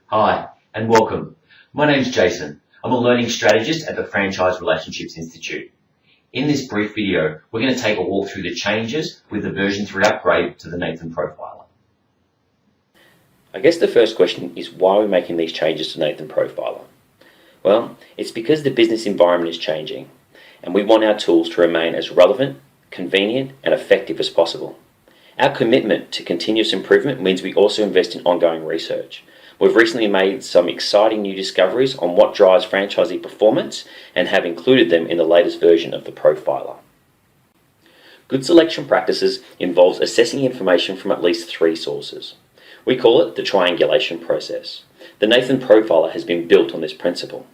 Hi, and welcome. My name's Jason. I'm a learning strategist at the Franchise Relationships Institute. In this brief video, we're going to take a walk through the changes with the version 3 upgrade to the Nathan Profiler. I guess the first question is, why are we making these changes to Nathan Profiler? Well, it's because the business environment is changing, and we want our tools to remain as relevant, convenient, and effective as possible. Our commitment to continuous improvement means we also invest in ongoing research. We've recently made some exciting new discoveries on what drives franchisee performance and have included them in the latest version of the Profiler. Good selection practices involves assessing information from at least 3 sources. We call it the triangulation process. The Nathan Profiler has been built on this principle.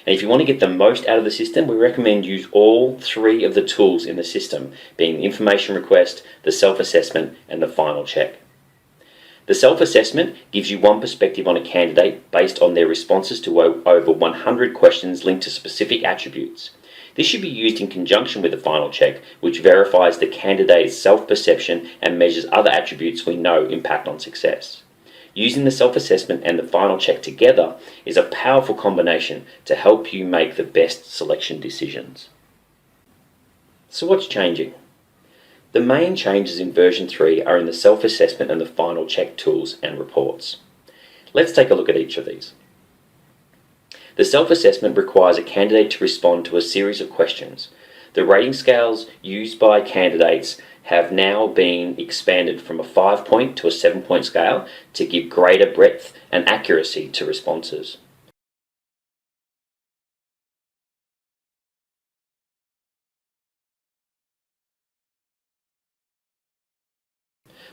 And if you want to get the most out of the system, we recommend use all 3 of the tools in the system, being the information request, the self-assessment, and the final check. The self-assessment gives you one perspective on a candidate based on their responses to over 100 questions linked to specific attributes. This should be used in conjunction with the final check, which verifies the candidate's self-perception and measures other attributes we know impact on success. Using the self-assessment and the final check together is a powerful combination to help you make the best selection decisions. So what's changing? The main changes in version 3 are in the self-assessment and the final check tools and reports. Let's take a look at each of these. The self-assessment requires a candidate to respond to a series of questions. The rating scales used by candidates have now been expanded from a 5-point to a 7-point scale to give greater breadth and accuracy to responses.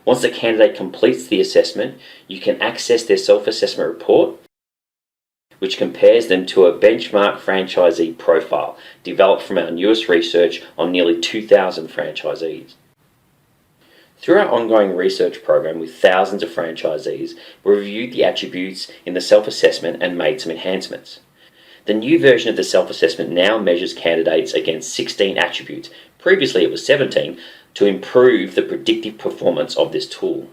Once the candidate completes the assessment, you can access their self-assessment report, which compares them to a benchmark franchisee profile developed from our newest research on nearly 2,000 franchisees. Through our ongoing research program with thousands of franchisees, we reviewed the attributes in the self-assessment and made some enhancements. The new version of the self-assessment now measures candidates against 16 attributes, previously it was 17, to improve the predictive performance of this tool.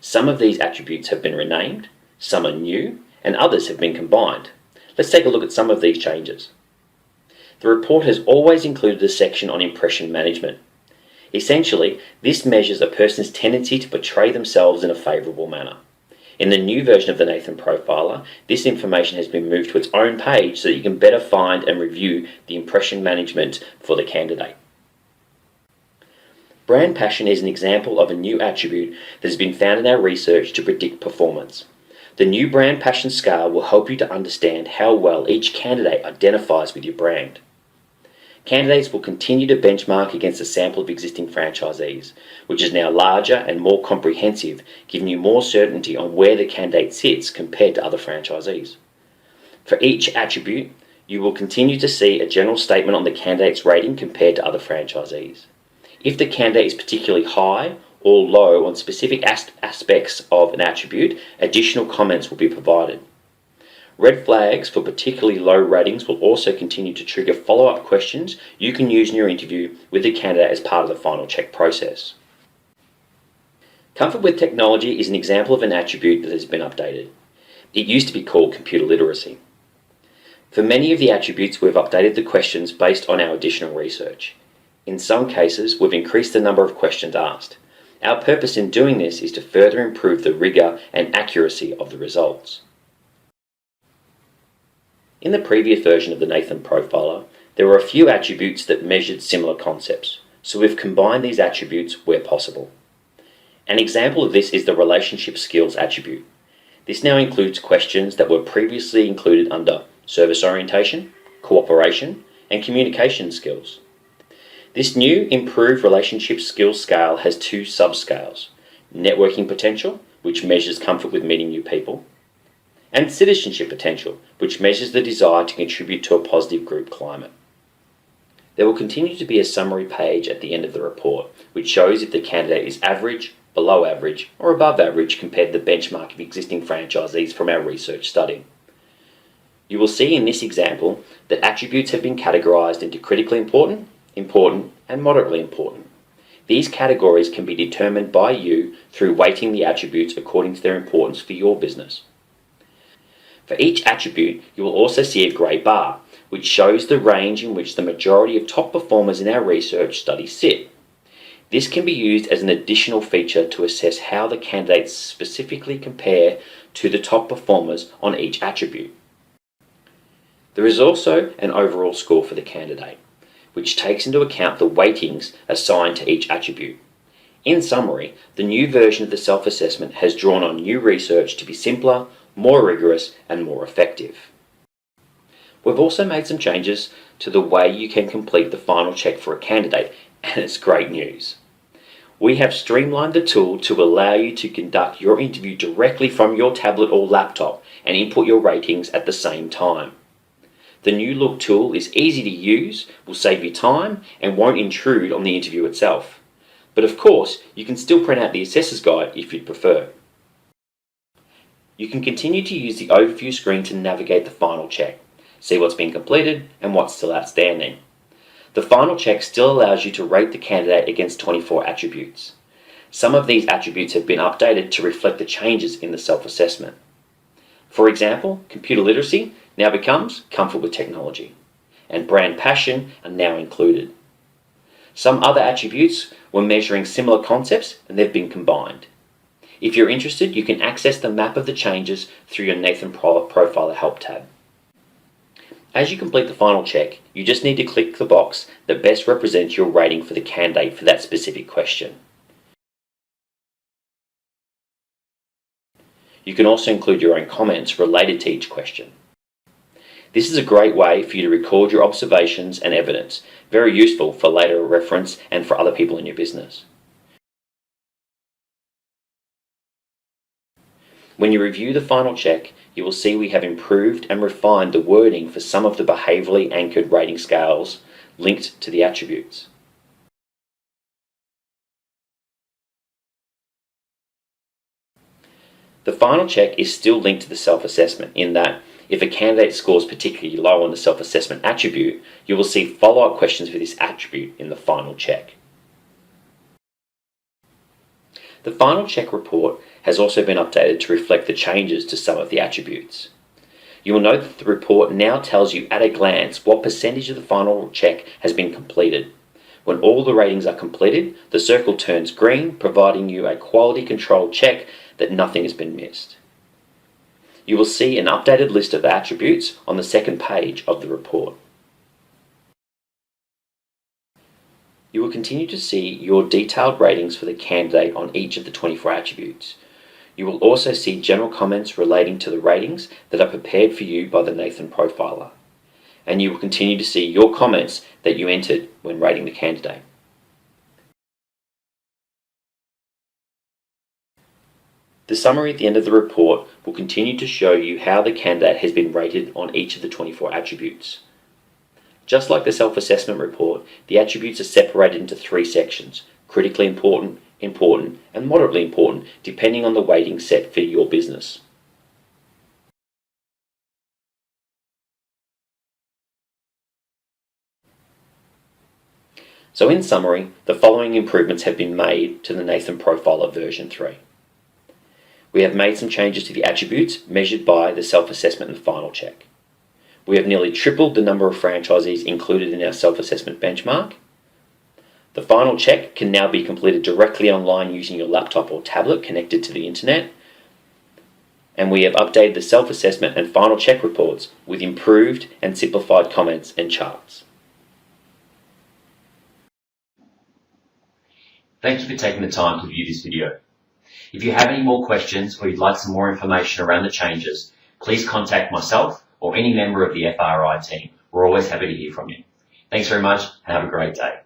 Some of these attributes have been renamed, some are new, and others have been combined. Let's take a look at some of these changes. The report has always included a section on impression management. Essentially, this measures a person's tendency to portray themselves in a favourable manner. In the new version of the Nathan Profiler, this information has been moved to its own page so that you can better find and review the impression management for the candidate. Brand passion is an example of a new attribute that has been found in our research to predict performance. The new brand passion scale will help you to understand how well each candidate identifies with your brand. Candidates will continue to benchmark against a sample of existing franchisees, which is now larger and more comprehensive, giving you more certainty on where the candidate sits compared to other franchisees. For each attribute, you will continue to see a general statement on the candidate's rating compared to other franchisees. If the candidate is particularly high or low on specific aspects of an attribute, additional comments will be provided. Red flags for particularly low ratings will also continue to trigger follow-up questions you can use in your interview with the candidate as part of the final check process. Comfort with technology is an example of an attribute that has been updated. It used to be called computer literacy. For many of the attributes, we've updated the questions based on our additional research. In some cases, we've increased the number of questions asked. Our purpose in doing this is to further improve the rigor and accuracy of the results. In the previous version of the Nathan Profiler, there were a few attributes that measured similar concepts, so we've combined these attributes where possible. An example of this is the relationship skills attribute. This now includes questions that were previously included under service orientation, cooperation, and communication skills. This new improved relationship skills scale has 2 subscales: networking potential, which measures comfort with meeting new people, and citizenship potential, which measures the desire to contribute to a positive group climate. There will continue to be a summary page at the end of the report, which shows if the candidate is average, below average, or above average compared to the benchmark of existing franchisees from our research study. You will see in this example that attributes have been categorized into critically important, important, and moderately important. These categories can be determined by you through weighting the attributes according to their importance for your business. For each attribute, you will also see a grey bar, which shows the range in which the majority of top performers in our research study sit. This can be used as an additional feature to assess how the candidates specifically compare to the top performers on each attribute. There is also an overall score for the candidate, which takes into account the weightings assigned to each attribute. In summary, the new version of the self-assessment has drawn on new research to be simpler, more rigorous, and more effective. We've also made some changes to the way you can complete the final check for a candidate, and it's great news. We have streamlined the tool to allow you to conduct your interview directly from your tablet or laptop and input your ratings at the same time. The new look tool is easy to use, will save you time, and won't intrude on the interview itself. But of course, you can still print out the assessor's guide if you'd prefer. You can continue to use the overview screen to navigate the final check, see what's been completed and what's still outstanding. The final check still allows you to rate the candidate against 24 attributes. Some of these attributes have been updated to reflect the changes in the self-assessment. For example, computer literacy now becomes comfort with technology, and brand passion are now included. Some other attributes were measuring similar concepts and they've been combined. If you're interested, you can access the map of the changes through your Nathan Profiler Help tab. As you complete the final check, you just need to click the box that best represents your rating for the candidate for that specific question. You can also include your own comments related to each question. This is a great way for you to record your observations and evidence, very useful for later reference and for other people in your business. When you review the final check, you will see we have improved and refined the wording for some of the behaviourally anchored rating scales linked to the attributes. The final check is still linked to the self-assessment in that if a candidate scores particularly low on the self-assessment attribute, you will see follow-up questions for this attribute in the final check. The final check report has also been updated to reflect the changes to some of the attributes. You will note that the report now tells you at a glance what percentage of the final check has been completed. When all the ratings are completed, the circle turns green, providing you a quality control check that nothing has been missed. You will see an updated list of the attributes on the second page of the report. You will continue to see your detailed ratings for the candidate on each of the 24 attributes. You will also see general comments relating to the ratings that are prepared for you by the Nathan Profiler. And you will continue to see your comments that you entered when rating the candidate. The summary at the end of the report will continue to show you how the candidate has been rated on each of the 24 attributes. Just like the self-assessment report, the attributes are separated into 3 sections: critically important, important, and moderately important, depending on the weighting set for your business. So in summary, the following improvements have been made to the Nathan Profiler version 3. We have made some changes to the attributes measured by the self-assessment and final check. We have nearly tripled the number of franchisees included in our self-assessment benchmark. The final check can now be completed directly online using your laptop or tablet connected to the internet. And we have updated the self-assessment and final check reports with improved and simplified comments and charts. Thank you for taking the time to view this video. If you have any more questions or you'd like some more information around the changes, please contact myself or any member of the FRI team. We're always happy to hear from you. Thanks very much and have a great day.